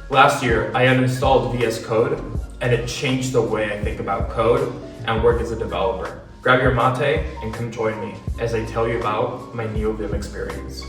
Last year, I uninstalled VS Code, and it changed the way I think about code and work as a developer. Grab your mate and come join me as I tell you about my Neovim experience.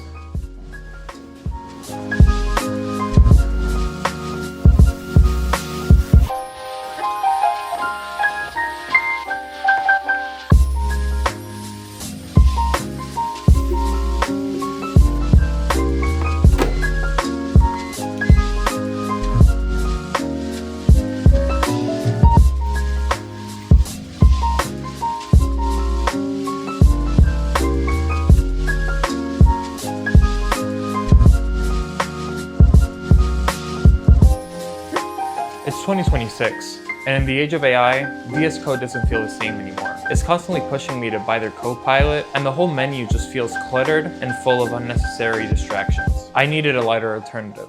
It's 2026, and in the age of AI, VS Code doesn't feel the same anymore. It's constantly pushing me to buy their Copilot, and the whole menu just feels cluttered and full of unnecessary distractions. I needed a lighter alternative.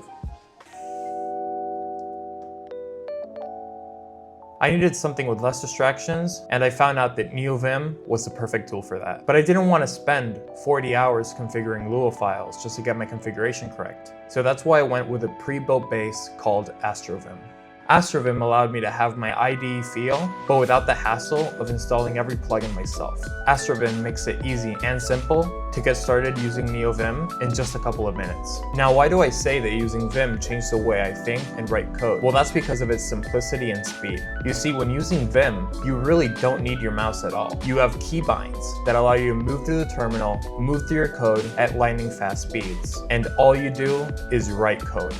I needed something with less distractions, and I found out that Neovim was the perfect tool for that. But I didn't want to spend 40 hours configuring Lua files just to get my configuration correct. So that's why I went with a pre-built base called AstroVim. AstroVim allowed me to have my IDE feel, but without the hassle of installing every plugin myself. AstroVim makes it easy and simple to get started using Neovim in just a couple of minutes. Now, why do I say that using Vim changed the way I think and write code? Well, that's because of its simplicity and speed. You see, when using Vim, you really don't need your mouse at all. You have keybinds that allow you to move through the terminal, move through your code at lightning fast speeds, and all you do is write code.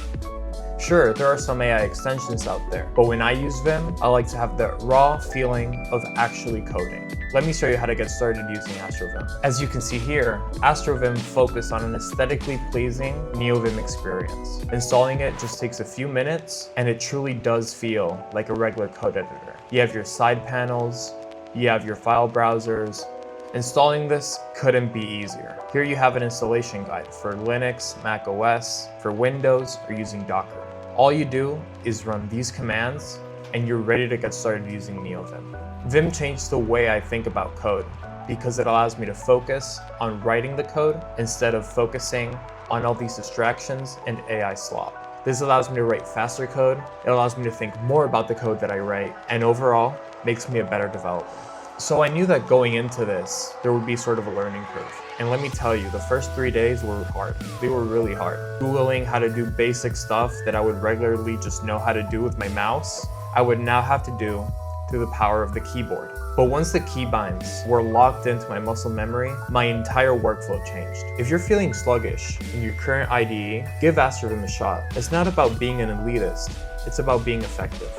Sure, there are some AI extensions out there, but when I use Vim, I like to have the raw feeling of actually coding. Let me show you how to get started using AstroVim. As you can see here, AstroVim focused on an aesthetically pleasing Neovim experience. Installing it just takes a few minutes, and it truly does feel like a regular code editor. You have your side panels, you have your file browsers. Installing this couldn't be easier. Here you have an installation guide for Linux, Mac OS, for Windows, or using Docker. All you do is run these commands, and you're ready to get started using Neovim. Vim changed the way I think about code because it allows me to focus on writing the code instead of focusing on all these distractions and AI slop. This allows me to write faster code, it allows me to think more about the code that I write, and overall, makes me a better developer. So I knew that going into this, there would be sort of a learning curve. And let me tell you, the first 3 days were hard. They were really hard. Googling how to do basic stuff that I would regularly just know how to do with my mouse, I would now have to do through the power of the keyboard. But once the keybinds were locked into my muscle memory, my entire workflow changed. If you're feeling sluggish in your current IDE, give AstroVim a shot. It's not about being an elitist, it's about being effective.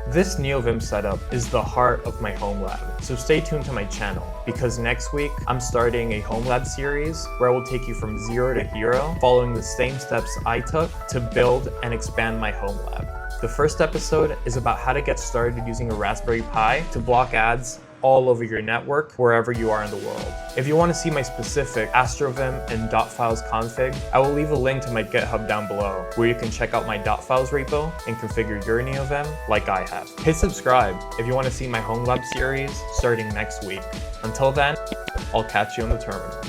This Neovim setup is the heart of my home lab, so stay tuned to my channel because next week I'm starting a home lab series where I will take you from zero to hero, following the same steps I took to build and expand my home lab. The first episode is about how to get started using a Raspberry Pi to block ads all over your network, wherever you are in the world. If you want to see my specific AstroVim and .files config, I will leave a link to my GitHub down below, where you can check out my .files repo and configure your Neovim like I have. Hit subscribe if you want to see my home lab series starting next week. Until then, I'll catch you on the terminal.